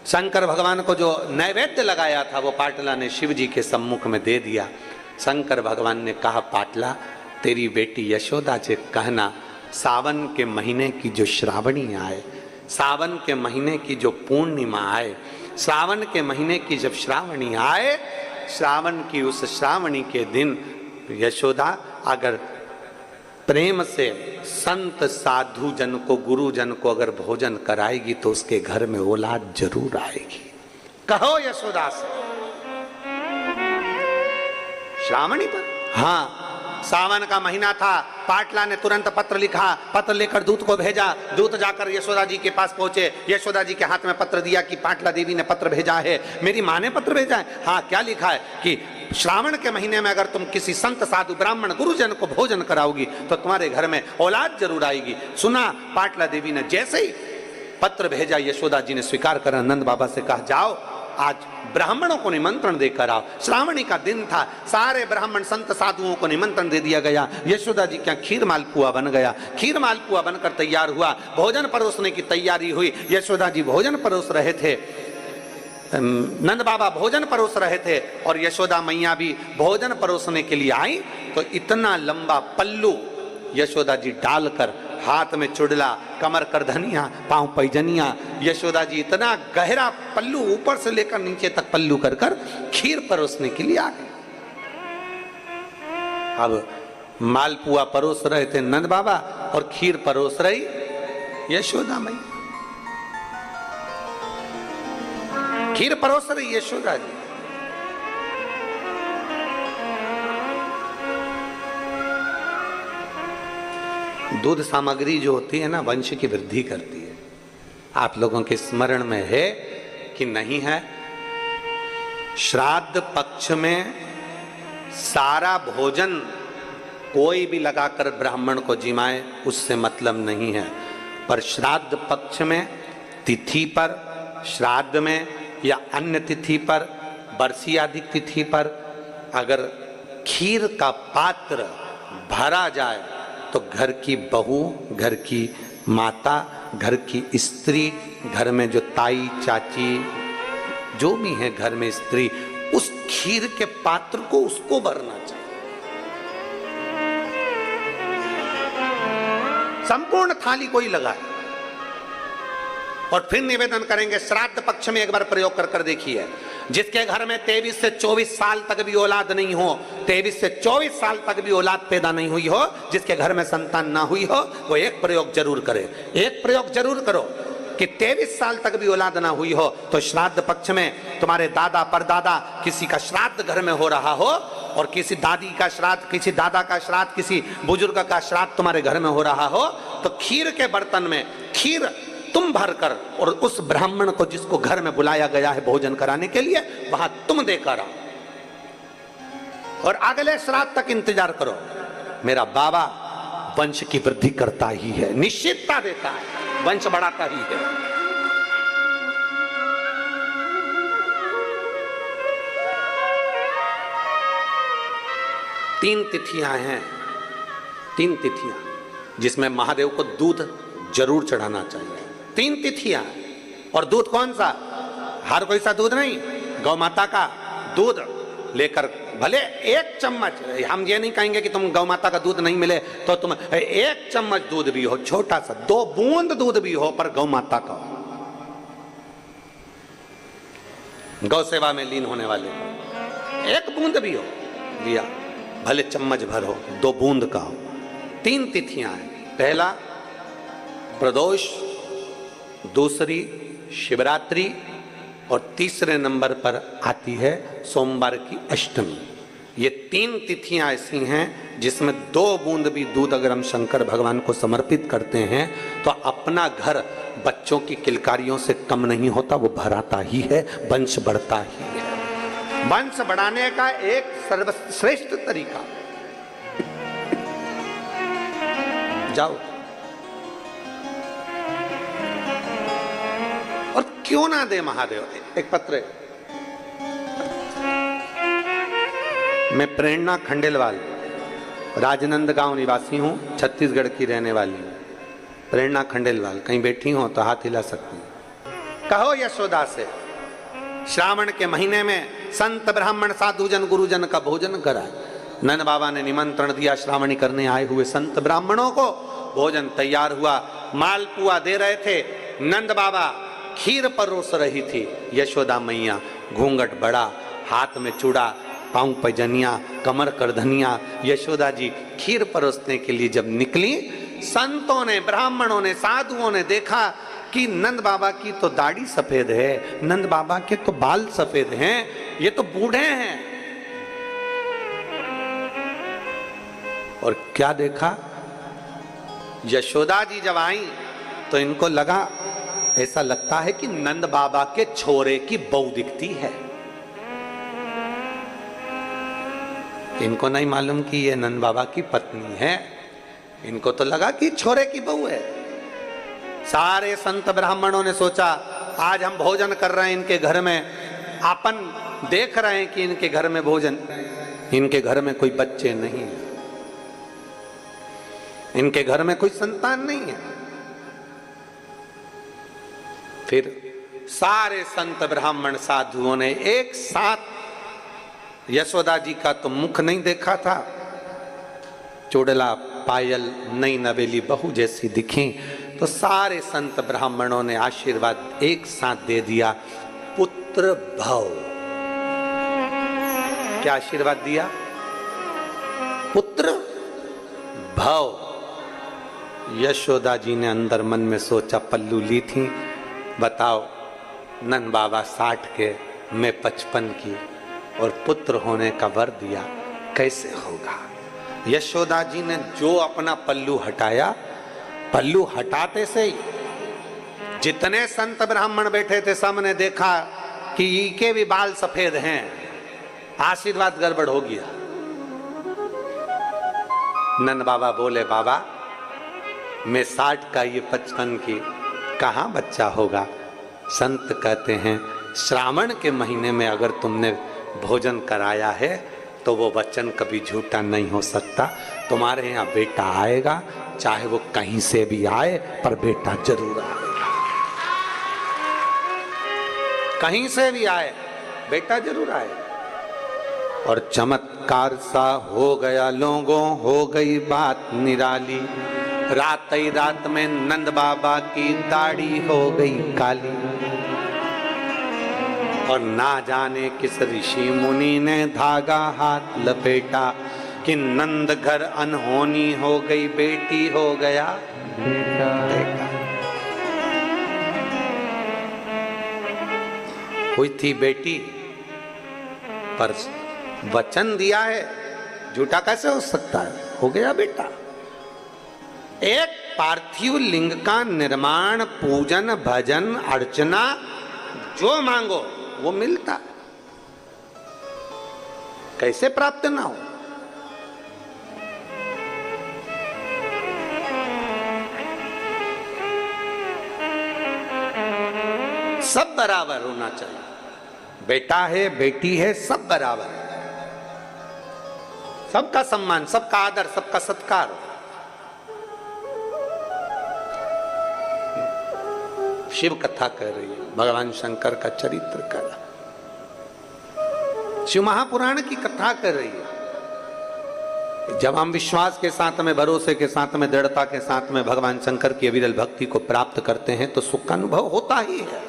शंकर भगवान को जो नैवेद्य लगाया था वो पाटला ने शिव जी के सम्मुख में दे दिया। शंकर भगवान ने कहा, पाटला तेरी बेटी यशोदा से कहना सावन के महीने की जो श्रावणी आए, सावन के महीने की जो पूर्णिमा आए, सावन के महीने की जब श्रावणी आए, श्रावण की उस श्रावणी के दिन यशोदा अगर प्रेम से संत साधु जन को, गुरु जन को अगर भोजन कराएगी तो उसके घर में औलाद जरूर आएगी। कहो यशोदा से। श्रावणी पर, हाँ सावन का महीना था। पाटला ने तुरंत पत्र लिखा, पत्र लेकर दूत को भेजा। दूत जाकर यशोदा जी के पास पहुंचे। यशोदा जी के हाथ में पत्र दिया कि पाटला देवी ने पत्र भेजा है। मेरी माँ ने पत्र भेजा है? हाँ, क्या लिखा है कि श्रावण के महीने में अगर तुम किसी संत साधु ब्राह्मण गुरुजन को भोजन कराओगी तो तुम्हारे घर में औलाद जरूर आएगी। सुना पाटला देवी ने, जैसे ही पत्र भेजा यशोदा जी ने स्वीकार कर नंद बाबा से कहा, जाओ आज ब्राह्मणों को निमंत्रण देकर आओ। श्रावणी का दिन था, सारे ब्राह्मण संत साधुओं को निमंत्रण दे दिया गया। यशोदा जी क्या खीर मालपुआ बन गया। खीर मालपुआ बनकर तैयार हुआ। भोजन परोसने की तैयारी हुई। यशोदा जी भोजन परोस रहे थे, नंद बाबा भोजन परोस रहे थे और यशोदा मैया भी भोजन परोसने के लिए आई। तो इतना लंबा पल्लू यशोदा जी डालकर, हाथ में चुड़ला, कमर करधनिया, पांव पैजनिया, यशोदा जी इतना गहरा पल्लू ऊपर से लेकर नीचे तक पल्लू कर कर खीर परोसने के लिए आ गए। अब मालपुआ परोस रहे थे नंद बाबा और खीर परोस रही यशोदा मैया। खीर परोस रही यशोदा जी। दूध सामग्री जो होती है ना, वंश की वृद्धि करती है। आप लोगों के स्मरण में है कि नहीं है? श्राद्ध पक्ष में सारा भोजन कोई भी लगाकर ब्राह्मण को जिमाए उससे मतलब नहीं है, पर श्राद्ध पक्ष में तिथि पर, श्राद्ध में या अन्य तिथि पर, बरसी आदि तिथि पर अगर खीर का पात्र भरा जाए तो घर की बहू, घर की माता, घर की स्त्री, घर में जो ताई चाची जो भी है घर में स्त्री, उस खीर के पात्र को उसको भरना चाहिए। संपूर्ण थाली कोई लगाए और फिर निवेदन करेंगे। श्राद्ध पक्ष में एक बार प्रयोग कर कर देखिए। जिसके घर में 23 से 24 साल तक भी औलाद नहीं हो, 23 से 24 साल तक भी औलाद पैदा नहीं हुई हो, जिसके घर में संतान ना हुई हो, वो एक प्रयोग जरूर करे। एक प्रयोग जरूर करो कि 23 साल तक भी औलाद ना हुई हो तो श्राद्ध पक्ष में तुम्हारे दादा परदादा किसी का श्राद्ध घर में हो रहा हो और किसी दादी का श्राद्ध, किसी दादा का श्राद्ध, किसी बुजुर्ग का श्राद्ध तुम्हारे घर में हो रहा हो तो खीर के बर्तन में खीर तुम भरकर और उस ब्राह्मण को जिसको घर में बुलाया गया है भोजन कराने के लिए, वहां तुम देकर आओ और अगले श्राद्ध तक इंतजार करो। मेरा बाबा वंश की वृद्धि करता ही है, निश्चितता देता है, वंश बढ़ाता ही है। तीन तिथियां हैं, तीन तिथियां जिसमें महादेव को दूध जरूर चढ़ाना चाहिए। 3 तिथियां। और दूध कौन सा? हर कोई सा दूध नहीं, गौ माता का दूध लेकर, भले 1 चम्मच, हम ये नहीं कहेंगे कि तुम गौ माता का दूध नहीं मिले तो तुम 1 चम्मच दूध भी हो, छोटा सा 2 बूंद दूध भी हो, पर गौ माता का हो, गौ सेवा में लीन होने वाले को 1 बूंद भी हो लिया, भले चम्मच भर हो, 2 बूंद का हो। 3 तिथियां हैं। पहला प्रदोष, दूसरी शिवरात्रि और तीसरे नंबर पर आती है सोमवार की अष्टमी। ये 3 तिथियां ऐसी हैं जिसमें 2 बूंद भी दूध अगर हम शंकर भगवान को समर्पित करते हैं तो अपना घर बच्चों की किलकारियों से कम नहीं होता, वो भराता ही है, वंश बढ़ता ही है। वंश बढ़ाने का एक सर्वश्रेष्ठ तरीका, जाओ और क्यों ना दे महादेव। एक पत्र, मैं प्रेरणा खंडेलवाल राजनंदगांव निवासी हूं, छत्तीसगढ़ की रहने वाली हूं। प्रेरणा खंडेलवाल, कहीं बैठी हो तो हाथ हिला सकती हूं। कहो यशोदा से श्रावण के महीने में संत ब्राह्मण साधुजन गुरुजन का भोजन कराए। नंद बाबा ने निमंत्रण दिया श्रावणी करने आए हुए संत ब्राह्मणों को। भोजन तैयार हुआ, मालपुआ दे रहे थे। नंद बाबा खीर परोस रही थी। यशोदा मैया घूंघट बड़ा, हाथ में चूड़ा, पांव पैजनिया, कमर करधनिया। यशोदा जी खीर परोसने के लिए जब निकली, संतों ने, ब्राह्मणों ने, साधुओं ने देखा कि नंद बाबा की तो दाढ़ी सफेद है, नंद बाबा के तो बाल सफेद हैं, ये तो बूढ़े हैं। और क्या देखा, यशोदा जी जब आई तो इनको लगा, ऐसा लगता है कि नंद बाबा के छोरे की बहू दिखती है। इनको नहीं मालूम कि ये नंद बाबा की पत्नी है, इनको तो लगा कि छोरे की बहू है। सारे संत ब्राह्मणों ने सोचा, आज हम भोजन कर रहे हैं इनके घर में, अपन देख रहे हैं कि इनके घर में भोजन, इनके घर में कोई बच्चे नहीं है, इनके घर में कोई संतान नहीं है। फिर सारे संत ब्राह्मण साधुओं ने एक साथ, यशोदा जी का तो मुख नहीं देखा था, चोड़ला पायल नई नवेली बहू जैसी दिखी, तो सारे संत ब्राह्मणों ने आशीर्वाद एक साथ दे दिया, पुत्र भव। क्या आशीर्वाद दिया? पुत्र भव। यशोदा जी ने अंदर मन में सोचा, पल्लू ली थी, बताओ नंद बाबा 60 के, मैं 55 की, और पुत्र होने का वर दिया, कैसे होगा। यशोदा जी ने जो अपना पल्लू हटाया, पल्लू हटाते से ही जितने संत ब्राह्मण बैठे थे सब ने देखा कि इनके भी बाल सफेद हैं, आशीर्वाद गड़बड़ हो गया। नंद बाबा बोले, बाबा मैं 60 का, ये 55 की, कहाँ बच्चा होगा। संत कहते हैं, श्रावण के महीने में अगर तुमने भोजन कराया है तो वो वचन कभी झूठा नहीं हो सकता। तुम्हारे यहाँ बेटा आएगा, चाहे वो कहीं से भी आए, पर बेटा जरूर आएगा। कहीं से भी आए, बेटा जरूर आए। और चमत्कार सा हो गया लोगों, हो गई बात निराली। रात ही रात में नंद बाबा की दाढ़ी हो गई काली। और ना जाने किस ऋषि मुनि ने धागा हाथ लपेटा, कि नंद घर अनहोनी हो गई, बेटी हो गया बेटा। हुई थी बेटी, पर वचन दिया है, झूठा कैसे हो सकता है, हो गया बेटा। एक पार्थिव लिंग का निर्माण, पूजन, भजन, अर्चना, जो मांगो वो मिलता, कैसे प्राप्त ना हो। सब बराबर होना चाहिए, बेटा है बेटी है सब बराबर, सबका सम्मान, सबका आदर, सबका सत्कार। शिव कथा कह रही है, भगवान शंकर का चरित्र कर रहा, शिव महापुराण की कथा कर रही है। जब हम विश्वास के साथ में, भरोसे के साथ में, दृढ़ता के साथ में भगवान शंकर की अविरल भक्ति को प्राप्त करते हैं तो सुख का अनुभव होता ही है।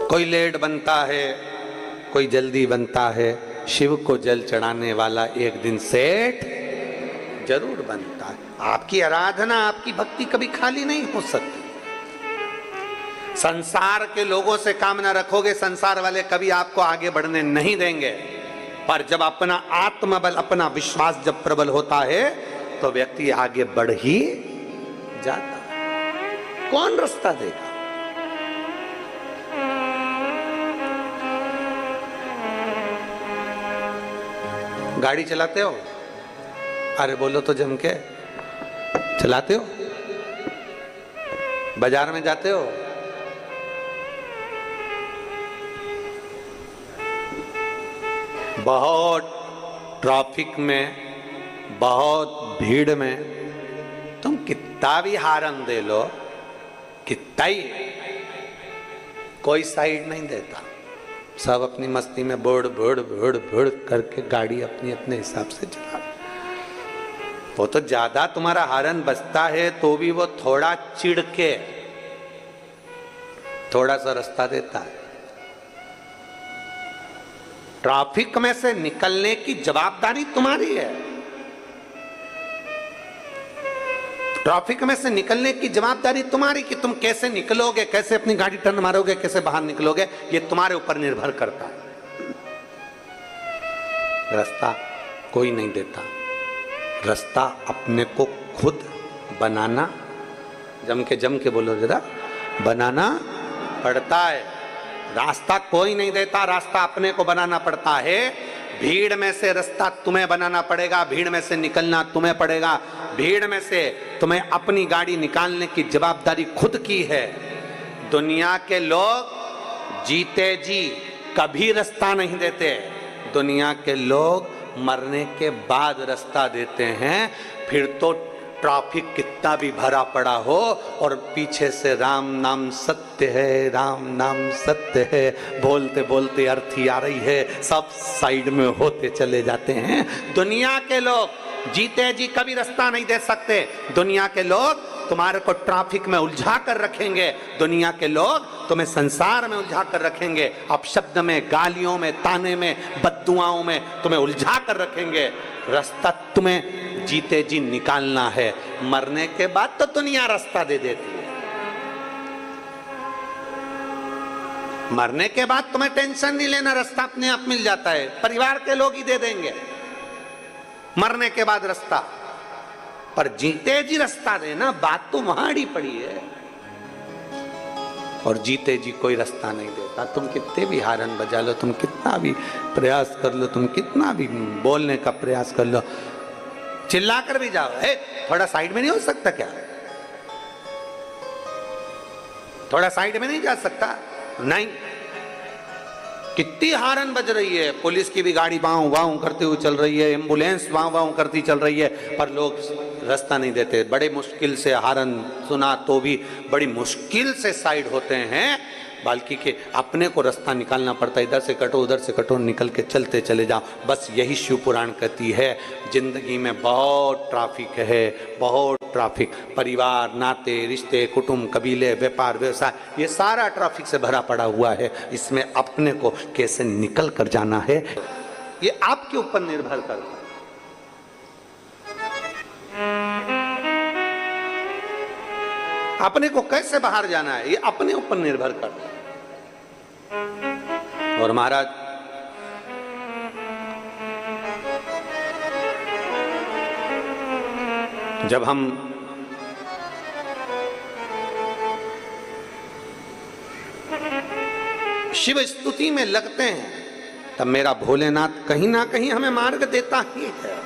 कोई लेट बनता है, कोई जल्दी बनता है, शिव को जल चढ़ाने वाला एक दिन सेठ जरूर बनता है। आपकी आराधना, आपकी भक्ति कभी खाली नहीं हो सकती। संसार के लोगों से काम ना रखोगे, संसार वाले कभी आपको आगे बढ़ने नहीं देंगे। पर जब अपना आत्मबल, अपना विश्वास जब प्रबल होता है तो व्यक्ति आगे बढ़ ही जाता है। कौन रास्ता देगा? गाड़ी चलाते हो? अरे बोलो तो जम के, चलाते हो? बाजार में जाते हो? बहुत ट्रैफिक में, बहुत भीड़ में तुम कितना भी हारन दे लो, कितना ही कोई साइड नहीं देता, सब अपनी मस्ती में बोड़ बोड़ बोड़ बोड़ करके गाड़ी अपनी अपने हिसाब से चला। वो तो ज्यादा तुम्हारा हॉर्न बजता है तो भी वो थोड़ा चिढ़ के थोड़ा सा रास्ता देता है। ट्रैफिक में से निकलने की जवाबदारी तुम्हारी है। ट्रैफिक में से निकलने की जवाबदारी तुम्हारी कि तुम कैसे निकलोगे, कैसे अपनी गाड़ी टर्न मारोगे, कैसे बाहर निकलोगे, ये तुम्हारे ऊपर निर्भर करता है। रास्ता कोई नहीं देता, रास्ता अपने को खुद बनाना, जम के बोलो जरा, बनाना पड़ता है। रास्ता कोई नहीं देता, रास्ता अपने को बनाना पड़ता है। भीड़ में से रास्ता तुम्हें बनाना पड़ेगा, भीड़ में से निकलना तुम्हें पड़ेगा। भीड़ में से तुम्हें अपनी गाड़ी निकालने की जवाबदारी खुद की है। दुनिया के लोग जीते जी कभी रास्ता नहीं देते, दुनिया के लोग मरने के बाद रास्ता देते हैं। फिर तो ट्रैफिक कितना भी भरा पड़ा हो और पीछे से राम नाम सत्य है, राम नाम सत्य है बोलते बोलते अर्थी आ रही है, सब साइड में होते चले जाते हैं। दुनिया के लोग जीते जी कभी रास्ता नहीं दे सकते। दुनिया के लोग तुम्हारे को ट्रैफिक में उलझा कर रखेंगे, दुनिया के लोग तुम्हें संसार में उलझा कर रखेंगे, अपशब्द में, गालियों में, ताने में, बद्दुआओं में तुम्हें उलझा कर रखेंगे। रास्ता तुम्हें जीते जी निकालना है, मरने के बाद तो दुनिया रास्ता दे देती है। मरने के बाद तुम्हें टेंशन नहीं लेना, रास्ता अपने आप मिल जाता है, परिवार के लोग ही दे देंगे मरने के बाद रास्ता। पर जीते जी रास्ता देना, बात तो वहां अड़ी पड़ी है। और जीते जी कोई रास्ता नहीं देता। तुम कितने भी हारन बजा लो, तुम कितना भी प्रयास कर लो, तुम कितना भी बोलने का प्रयास कर लो, चिल्ला कर भी जाओ, थोड़ा साइड में नहीं हो सकता क्या, थोड़ा साइड में नहीं जा सकता, नहीं। कितनी हारन बज रही है, पुलिस की भी गाड़ी वाऊ वाऊ करती हुई चल रही है, एम्बुलेंस वाऊ वाऊ करती चल रही है, पर लोग रास्ता नहीं देते। बड़े मुश्किल से हारन सुना तो भी बड़ी मुश्किल से साइड होते हैं, बल्कि के अपने को रास्ता निकालना पड़ता है। इधर से कटो उधर से कटो, निकल के चलते चले जाओ। बस यही शिव पुराण कहती है। जिंदगी में बहुत ट्रैफिक है, बहुत ट्रैफिक, परिवार, नाते, रिश्ते, कुटुंब, कबीले, व्यापार, व्यवसाय, ये सारा ट्रैफिक से भरा पड़ा हुआ है। इसमें अपने को कैसे निकल कर जाना है, ये आपके ऊपर निर्भर करता है। अपने को कैसे बाहर जाना है, ये अपने ऊपर निर्भर करता है। और महाराज जब हम शिव स्तुति में लगते हैं, तब मेरा भोलेनाथ कहीं ना कहीं हमें मार्ग देता ही है।